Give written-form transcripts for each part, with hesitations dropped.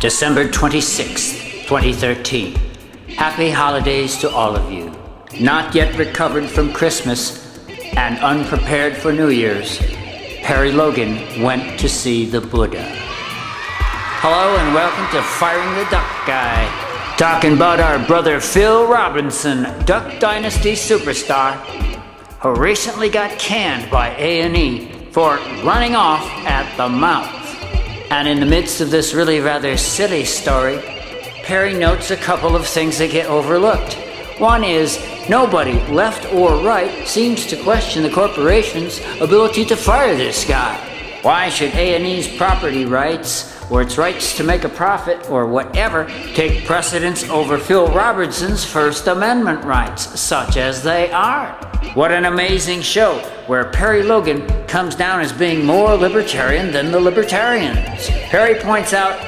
December 26th, 2013. Happy holidays to all of you. Not yet recovered from Christmas and unprepared for New Year's, Perry Logan went to see the Buddha. Hello and welcome to Firing the Duck Guy. Talking about our brother Phil Robertson, Duck Dynasty superstar, who recently got canned by A&E for running off at the mouth. And in the midst of this really rather silly story, Perry notes a couple of things that get overlooked. One is, nobody, left or right, seems to question the corporation's ability to fire this guy. Why should A&E's property rights, or its rights to make a profit, or whatever, take precedence over Phil Robertson's First Amendment rights, such as they are? What an amazing show, where Perry Logan comes down as being more libertarian than the libertarians. Perry points out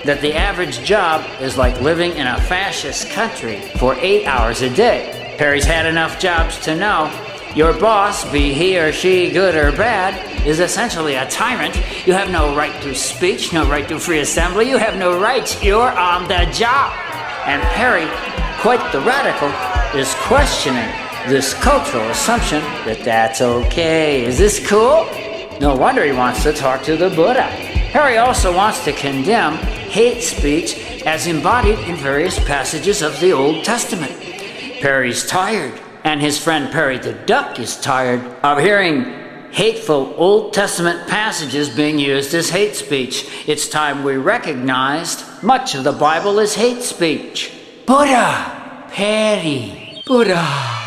that the average job is like living in a fascist country for 8 hours a day. Perry's had enough jobs to know your boss, be he or she good or bad, is essentially a tyrant. You have no right to speech, no right to free assembly, you have no rights, you're on the job. And Perry, quite the radical, is questioning this cultural assumption that that's okay. Is this cool? No wonder he wants to talk to the Buddha. Perry also wants to condemn hate speech as embodied in various passages of the Old Testament. Perry's tired, and his friend Perry the Duck is tired of hearing hateful Old Testament passages being used as hate speech. It's time we recognized much of the Bible is hate speech. Buddha! Perry! Buddha!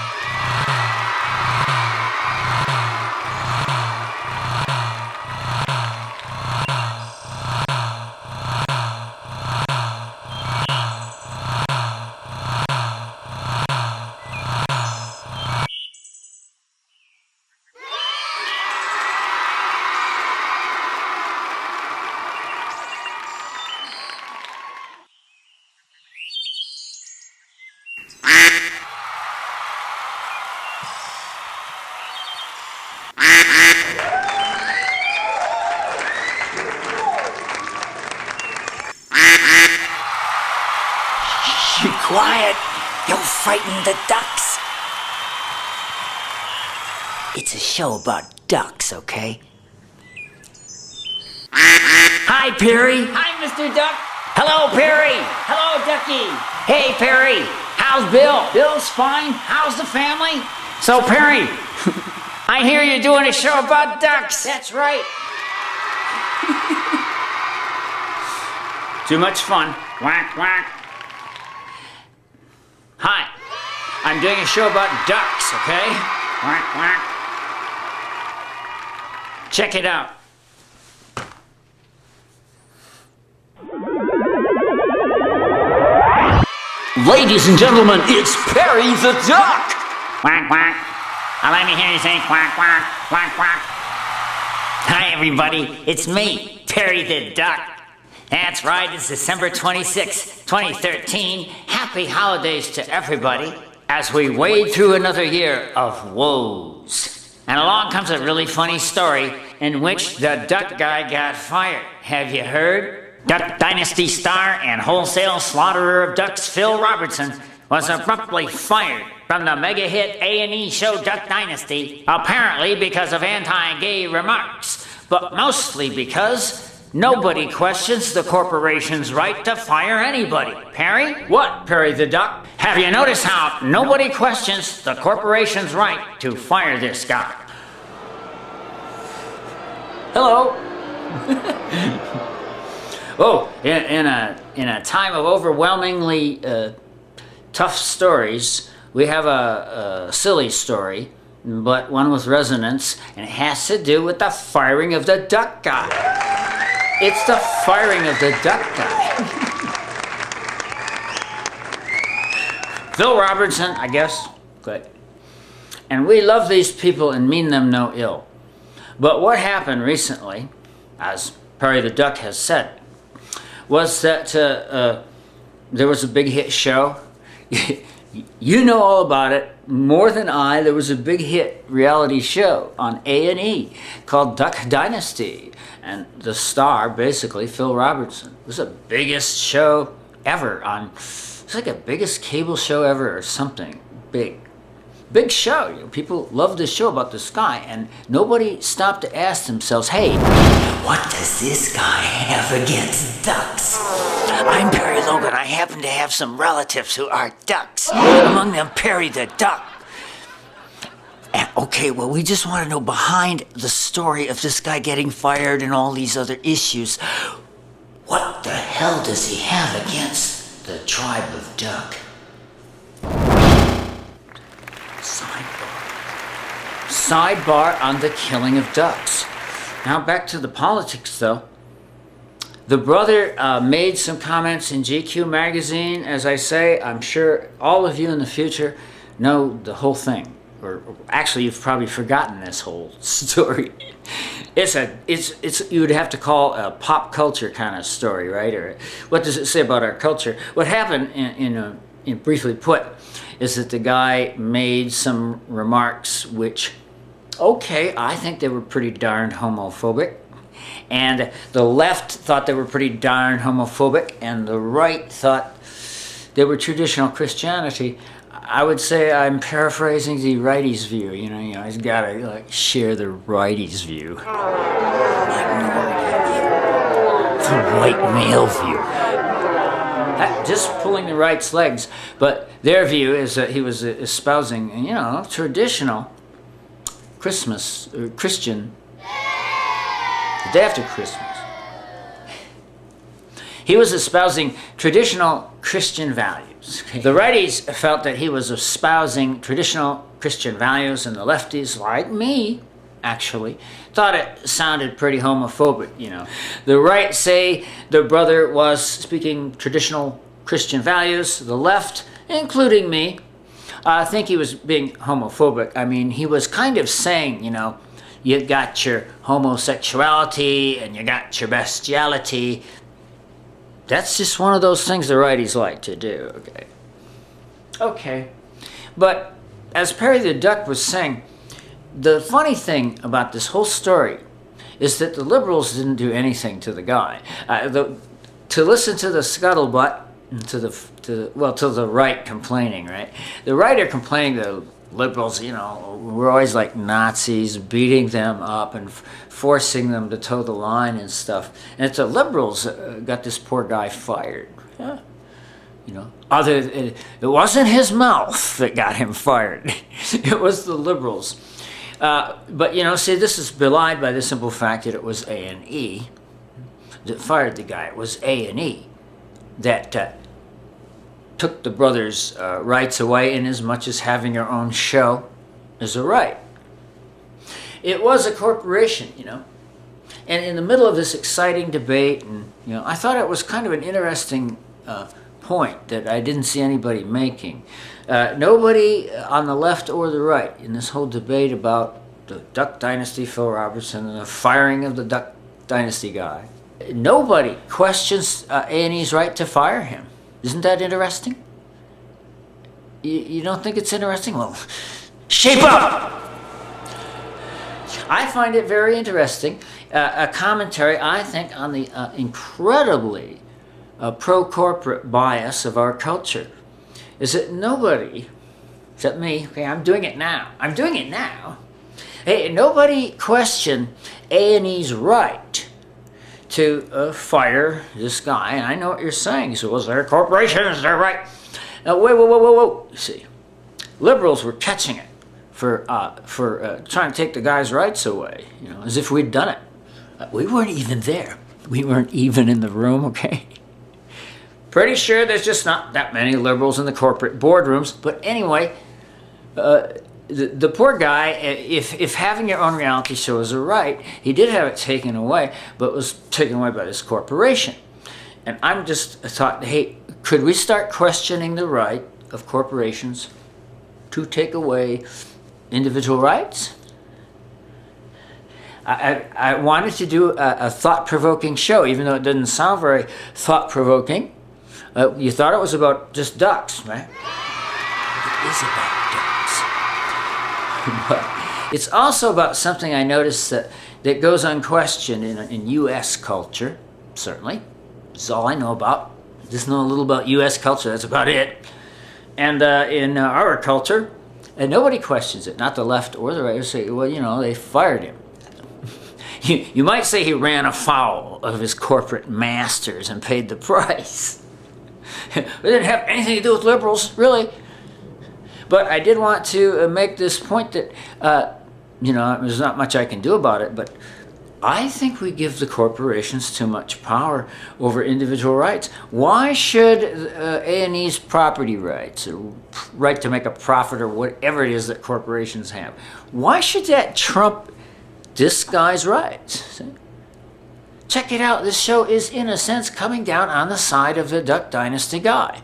Be quiet! You'll frighten the ducks! It's a show about ducks, okay? Hi, Perry! Hi, Mr. Duck! Hello, Perry! Hello, Ducky! Hey, Perry! How's Bill? Bill's fine. How's the family? So, Perry, I hear you're doing a show about ducks. That's right. Too much fun. Quack, quack. Hi, I'm doing a show about ducks, okay? Quack, quack. Check it out. Ladies and gentlemen, it's Perry the Duck! Quack, quack. Let me hear you say quack, quack, quack, quack. Hi, everybody. It's me, Perry the Duck. That's right, it's December 26, 2013. Happy holidays to everybody as we wade through another year of woes. And along comes a really funny story in which the duck guy got fired. Have you heard? Duck Dynasty star and wholesale slaughterer of ducks Phil Robertson was abruptly fired from the mega hit A&E show Duck Dynasty, apparently because of anti-gay remarks, but mostly because nobody questions the corporation's right to fire anybody. Perry? What, Perry the Duck? Have you noticed how nobody questions the corporation's right to fire this guy? Hello. Oh, in a time of overwhelmingly tough stories, we have a silly story, but one with resonance, and it has to do with the firing of the duck guy. It's the firing of the duck guy. Phil Robertson, I guess. Good. And we love these people and mean them no ill. But what happened recently, as Perry the Duck has said, was that there was a big hit show. You know all about it more than I. There was a big hit reality show on A&E called Duck Dynasty, and the star, basically, Phil Robertson. It was the biggest show ever on, it's like the biggest cable show ever or something big. Big show. You know, people loved this show about this guy, and nobody stopped to ask themselves, hey, what does this guy have against ducks? I'm Perry Logan. I happen to have some relatives who are ducks. Among them, Perry the Duck. And, okay, well, we just want to know behind the story of this guy getting fired and all these other issues. What the hell does he have against the tribe of duck? Sidebar on the killing of ducks. Now back to the politics, though. The brother made some comments in GQ magazine. As I say, I'm sure all of you in the future know the whole thing. Or actually, you've probably forgotten this whole story. It's you would have to call a pop culture kind of story, right? Or what does it say about our culture? What happened, in briefly put, is that the guy made some remarks which, okay, I think they were pretty darned homophobic. And the left thought they were pretty darn homophobic, and the right thought they were traditional Christianity. I would say I'm paraphrasing the righties' view. You know, he's got to share the righties' view, the white male view. Just pulling the right's legs, but their view is that he was espousing, traditional Christmas or Christian. The day after Christmas. He was espousing traditional Christian values. Okay? The righties felt that he was espousing traditional Christian values, and the lefties, like me, actually, thought it sounded pretty homophobic, The right say the brother was speaking traditional Christian values. The left, including me, think he was being homophobic. I mean, he was kind of saying, you got your homosexuality and you got your bestiality. That's just one of those things the righties like to do, okay. But as Perry the Duck was saying, the funny thing about this whole story is that the liberals didn't do anything to the guy. To listen to the scuttlebutt, to the right complaining, right? The right are complaining the liberals, we're always like Nazis, beating them up and forcing them to toe the line and stuff. And it's the liberals got this poor guy fired. Yeah. It wasn't his mouth that got him fired. It was the liberals. But see, this is belied by the simple fact that it was A&E that fired the guy. It was A&E that took the brothers' rights away, in as much as having your own show is a right. It was a corporation, And in the middle of this exciting debate, and I thought it was kind of an interesting point that I didn't see anybody making. Nobody on the left or the right in this whole debate about the Duck Dynasty, Phil Robertson, and the firing of the Duck Dynasty guy. Nobody questions A&E's right to fire him. Isn't that interesting? You don't think it's interesting? Well, shape up! I find it very interesting. A commentary, I think, on the incredibly pro-corporate bias of our culture is that nobody, except me, okay, I'm doing it now. Hey, nobody questioned A&E's right to fire this guy, and I know what you're saying. So, was there corporations? They're right. Now, whoa. You see, liberals were catching it for trying to take the guy's rights away, as if we'd done it. We weren't even there. We weren't even in the room, okay? Pretty sure there's just not that many liberals in the corporate boardrooms. But anyway, the poor guy, if having your own reality show is a right, he did have it taken away, but it was taken away by this corporation. And I'm just thought, hey, could we start questioning the right of corporations to take away individual rights? I wanted to do a thought-provoking show, even though it didn't sound very thought-provoking. You thought it was about just ducks, right? is about ducks. But it's also about something I noticed that goes unquestioned in U.S. culture, certainly. That's all I know about. Just know a little about U.S. culture, that's about it. And in our culture, and nobody questions it, not the left or the right. They say, well, they fired him. You might say he ran afoul of his corporate masters and paid the price. It didn't have anything to do with liberals, really. But I did want to make this point that, there's not much I can do about it, but I think we give the corporations too much power over individual rights. Why should A&E's property rights, or right to make a profit, or whatever it is that corporations have, why should that trump this guy's rights? See? Check it out. This show is, in a sense, coming down on the side of the Duck Dynasty guy.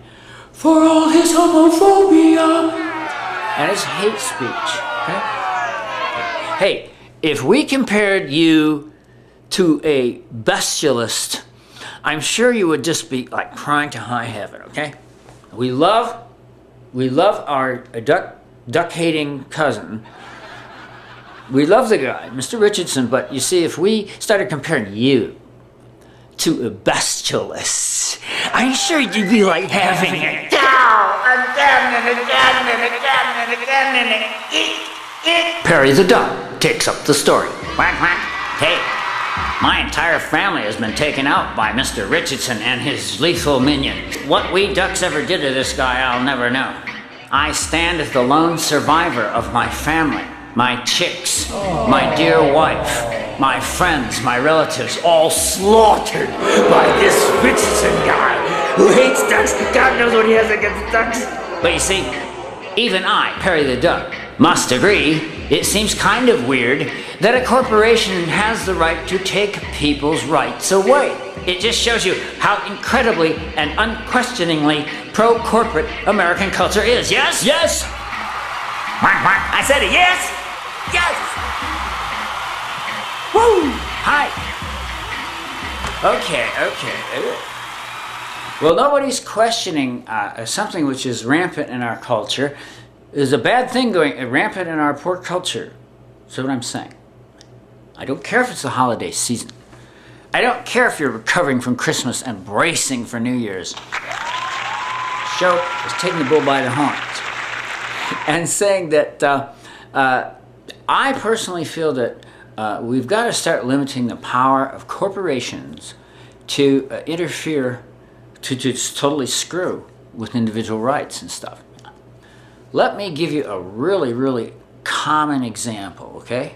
For all his homophobia and his hate speech. Okay? Hey, if we compared you to a bestialist, I'm sure you would just be like crying to high heaven, okay? We love our duck-hating cousin. We love the guy, Mr. Richardson, but you see, if we started comparing you to a bestialist, I'm sure you'd be like having it again and again and again and again and again. Perry the Duck takes up the story. Quack, quack. Hey, my entire family has been taken out by Mr. Richardson and his lethal minions. What we ducks ever did to this guy, I'll never know. I stand as the lone survivor of my family. My chicks, my dear wife, my friends, my relatives, all slaughtered by this Richardson guy who hates ducks. God knows what he has against ducks. But you see, even I, Perry the Duck, must agree it seems kind of weird that a corporation has the right to take people's rights away. It just shows you how incredibly and unquestioningly pro-corporate American culture is. Yes? Yes! Quack, quack. I said it, yes! Yes! Woo! Hi! Okay. Well, nobody's questioning something which is rampant in our culture. There's a bad thing going rampant in our poor culture. See what I'm saying? I don't care if it's the holiday season. I don't care if you're recovering from Christmas and bracing for New Year's. Show is taking the bull by the horns and saying that I personally feel that we've got to start limiting the power of corporations to interfere, to just totally screw with individual rights and stuff. Let me give you a really, really common example, okay?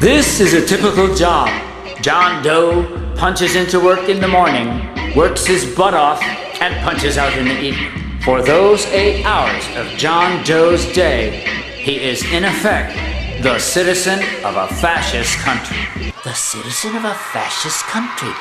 This is a typical job. John Doe punches into work in the morning, works his butt off, and punches out in the evening. For those 8 hours of John Doe's day, he is in effect the citizen of a fascist country. The citizen of a fascist country?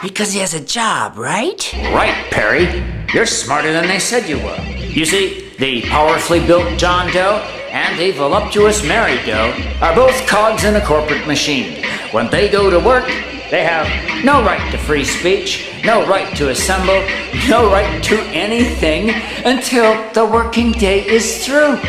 Because he has a job, right? Right, Perry. You're smarter than they said you were. You see, the powerfully built John Doe and the voluptuous Mary Doe are both cogs in a corporate machine. When they go to work, they have no right to free speech, no right to assemble, no right to anything until the working day is through.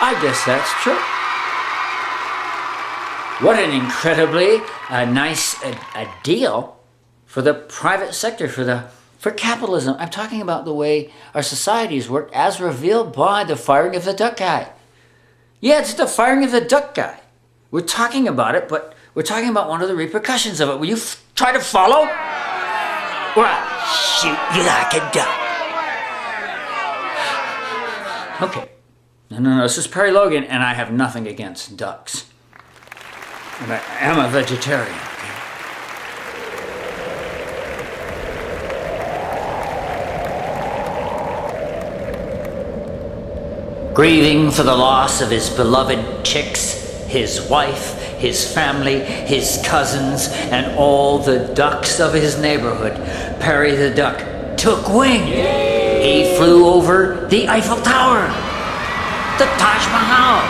I guess that's true. What an incredibly nice deal for the private sector, for capitalism. I'm talking about the way our societies work as revealed by the firing of the duck guy. Yeah, it's the firing of the duck guy. We're talking about it, but we're talking about one of the repercussions of it. Will you try to follow? Well, shoot you like a duck. Okay. No, this is Perry Logan, and I have nothing against ducks. And I am a vegetarian. grieving for the loss of his beloved chicks, his wife, his family, his cousins, and all the ducks of his neighborhood, Perry the Duck took wing. He flew over the Eiffel Tower, the Taj Mahal,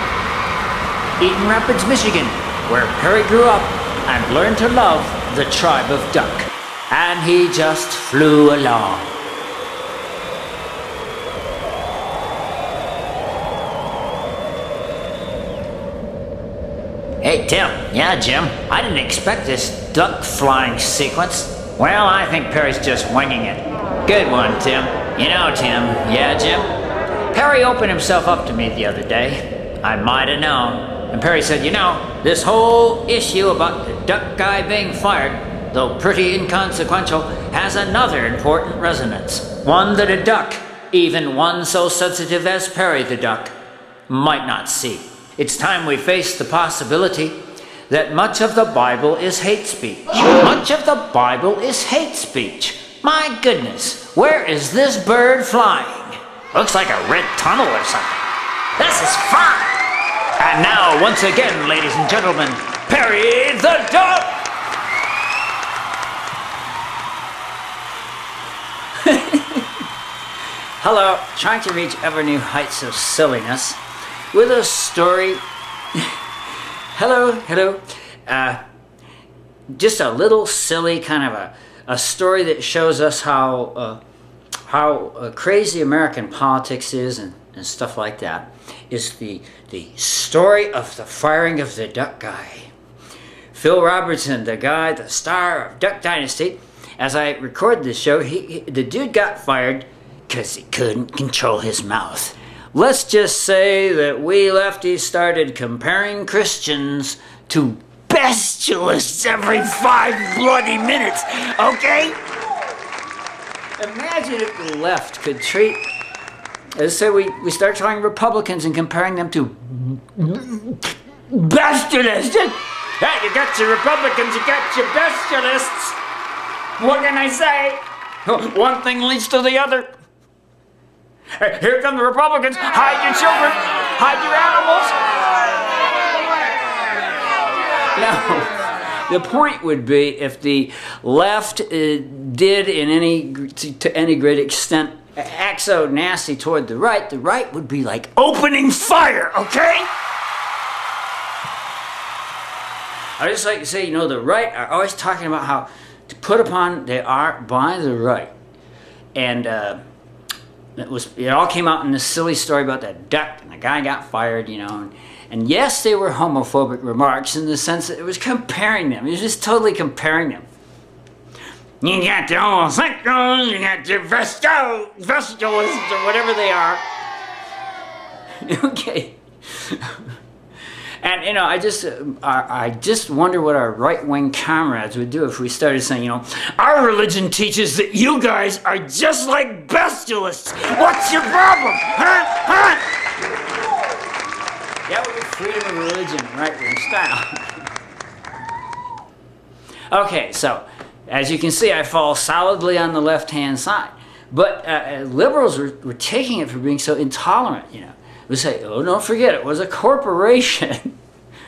Eaton Rapids, Michigan, where Perry grew up and learned to love the tribe of duck. And he just flew along. Hey, Tim. Yeah, Jim. I didn't expect this duck flying sequence. Well, I think Perry's just winging it. Good one, Tim. You know, Tim. Yeah, Jim? Perry opened himself up to me the other day. I might have known. And Perry said, you know, this whole issue about the duck guy being fired, though pretty inconsequential, has another important resonance. One that a duck, even one so sensitive as Perry the Duck, might not see. It's time we face the possibility that much of the Bible is hate speech. Much of the Bible is hate speech. My goodness, where is this bird flying? Looks like a red tunnel or something. This is fun! And now, once again, ladies and gentlemen, Perry the Duck! Hello, trying to reach ever new heights of silliness with a story. Hello. Just a little silly kind of a story that shows us how crazy American politics is and stuff like that. Is the story of the firing of the duck guy. Phil Robertson, the star of Duck Dynasty. As I record this show, the dude got fired because he couldn't control his mouth. Let's just say that we lefties started comparing Christians to bestialists every 5 bloody minutes, okay? Imagine if the left could treat, let's say we start talking Republicans and comparing them to bestialists. Hey, you got your Republicans, you got your bestialists. What can I say? One thing leads to the other. Here come the Republicans. Hide your children. Hide your animals. Now, the point would be if the left did to any great extent act so nasty toward the right would be like opening fire, okay? I just like to say, you know, the right are always talking about how to put upon they are by the right. And it all came out in this silly story about that duck, and the guy got fired, you know. And yes, they were homophobic remarks in the sense that it was comparing them. It was just totally comparing them. You got the homosexuals, you got your vestalists, or whatever they are. Okay. And, you know, I just wonder what our right-wing comrades would do if we started saying, you know, our religion teaches that you guys are just like bestialists. What's your problem? Huh? That would be freedom of religion, right-wing style. Okay, so, as you can see, I fall solidly on the left-hand side. But liberals were taking it for being so intolerant, you know. We say, oh, don't forget, it was a corporation.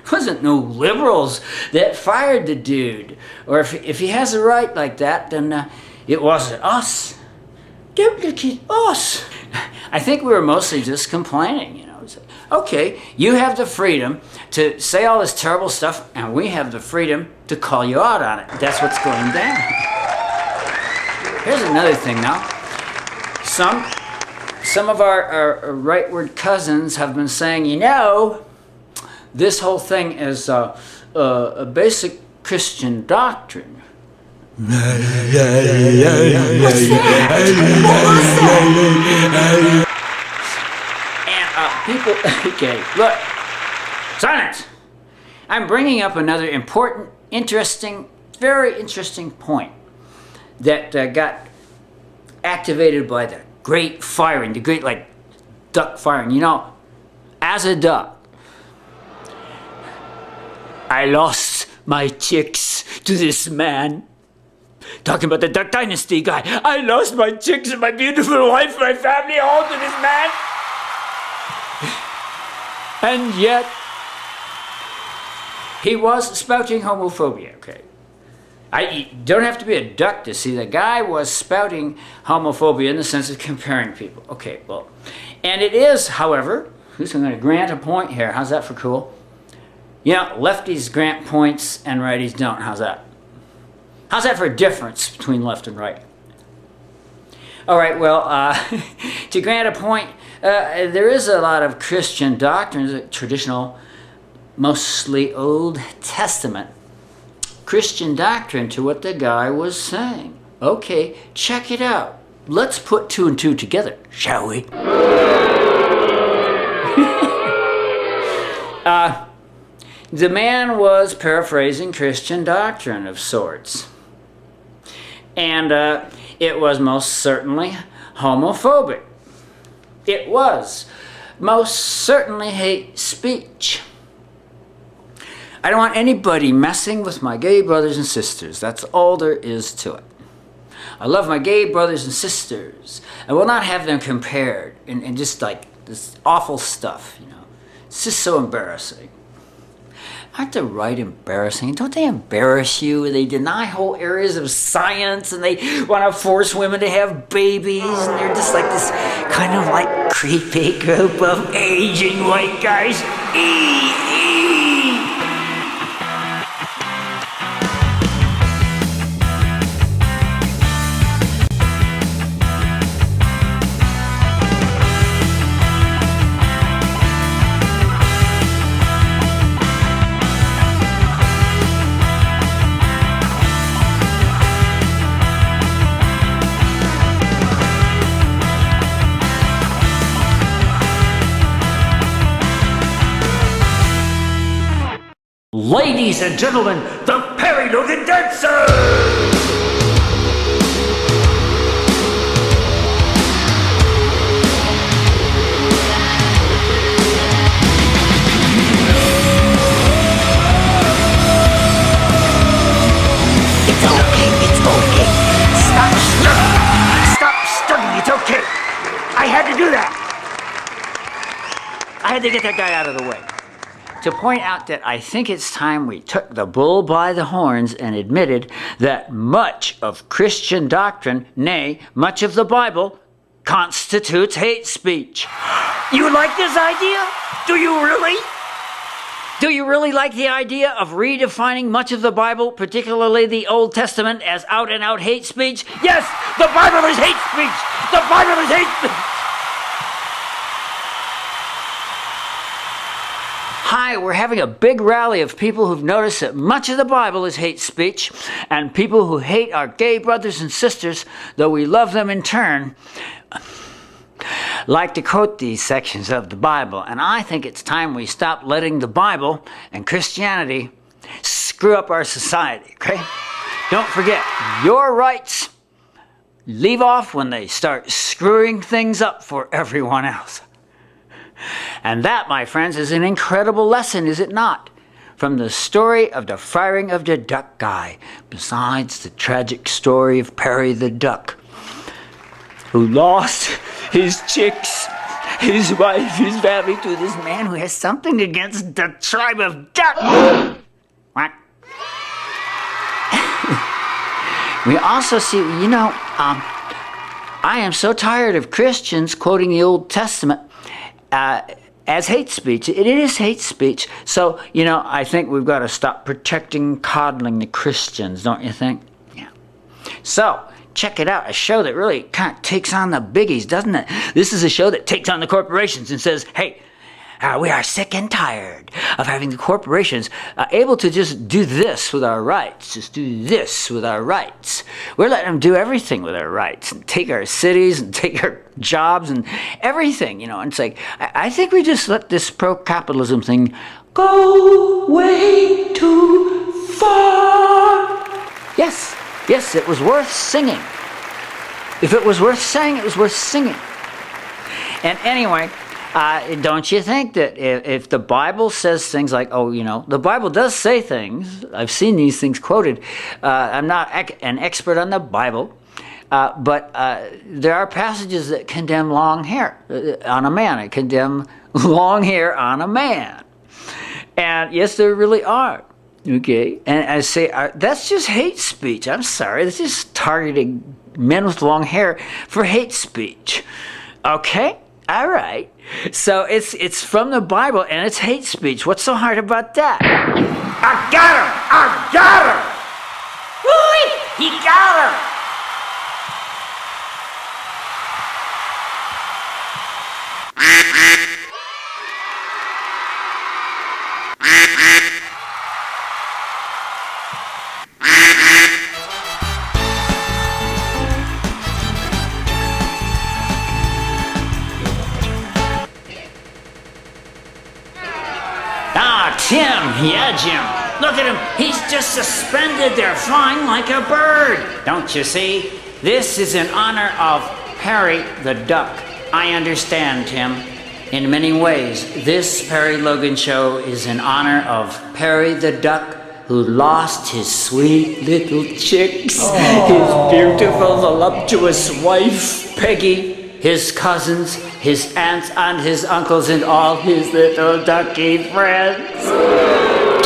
It wasn't no liberals that fired the dude. Or if he has a right like that, then it wasn't us. Don't look at us. I think we were mostly just complaining, you know. We said, okay, you have the freedom to say all this terrible stuff, and we have the freedom to call you out on it. That's what's going down. Here's another thing now. Some of our rightward cousins have been saying, you know, this whole thing is a basic Christian doctrine. And people, okay, look, silence. I'm bringing up another important, interesting, very interesting point that got activated by the great firing, the great, like, duck firing. You know, as a duck, I lost my chicks to this man. Talking about the Duck Dynasty guy. I lost my chicks and my beautiful wife and my family all to this man. And yet, he was spouting homophobia, okay? You don't have to be a duck to see the guy was spouting homophobia in the sense of comparing people. Okay, well, and it is, however, I'm going to grant a point here. How's that for cool? You know, lefties grant points and righties don't. How's that? How's that for a difference between left and right? All right, well, to grant a point, there is a lot of Christian doctrines, traditional, mostly Old Testament Christian doctrine to what the guy was saying. Okay, check it out. Let's put two and two together, shall we? The man was paraphrasing Christian doctrine of sorts. And it was most certainly homophobic. It was most certainly hate speech. I don't want anybody messing with my gay brothers and sisters. That's all there is to it. I love my gay brothers and sisters. I will not have them compared and just like this awful stuff, you know. It's just so embarrassing. Aren't the right embarrassing? Don't they embarrass you? They deny whole areas of science and they want to force women to have babies and they're just like this kind of like creepy group of Asian white guys. Ladies and gentlemen, the Perry Logan Dancer! It's okay, it's okay. Stop studying, it's okay. I had to do that. I had to get that guy out of the way. To point out that I think it's time we took the bull by the horns and admitted that much of Christian doctrine, nay, much of the Bible, constitutes hate speech. You like this idea? Do you really? Do you really like the idea of redefining much of the Bible, particularly the Old Testament, as out-and-out hate speech? Yes, the Bible is hate speech! The Bible is hate speech! Hi, we're having a big rally of people who've noticed that much of the Bible is hate speech, and people who hate our gay brothers and sisters, though we love them in turn, like to quote these sections of the Bible. And I think it's time we stop letting the Bible and Christianity screw up our society, okay? Don't forget, your rights leave off when they start screwing things up for everyone else. And that, my friends, is an incredible lesson, is it not? From the story of the firing of the duck guy, besides the tragic story of Perry the duck, who lost his chicks, his wife, his family to this man who has something against the tribe of duck. We also see, I am so tired of Christians quoting the Old Testament as hate speech. It is hate speech. So, I think we've got to stop protecting, coddling the Christians, don't you think? Yeah. So, check it out. A show that really kind of takes on the biggies, doesn't it? This is a show that takes on the corporations and says, hey, we are sick and tired of having the corporations able to just do this with our rights, just do this with our rights. We're letting them do everything with our rights and take our cities and take our jobs and everything, And it's like, I think we just let this pro-capitalism thing go way too far. Yes, it was worth singing. If it was worth saying, it was worth singing. And anyway, don't you think that if the Bible says things like, the Bible does say things, I've seen these things quoted, I'm not an expert on the Bible, But there are passages that condemn long hair on a man. It condemn long hair on a man. And yes, there really are. Okay? And I say, that's just hate speech. I'm sorry. That's just targeting men with long hair for hate speech. Okay? All right. So it's from the Bible, and it's hate speech. What's so hard about that? I got him! I got him! Woo! He got him! Ah, Tim, yeah, Jim. Look at him. He's just suspended there, flying like a bird. Don't you see? This is in honor of Perry the Duck. I understand, Tim. In many ways, this Perry Logan show is in honor of Perry the Duck, who lost his sweet little chicks, his beautiful, voluptuous wife, Peggy, his cousins, his aunts and his uncles, and all his little ducky friends.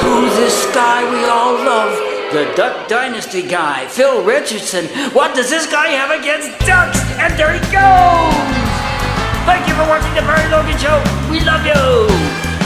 To this guy we all love, the Duck Dynasty guy, Phil Robertson. What does this guy have against ducks? And there he goes! Thank you for watching the Perry Logan Show. We love you!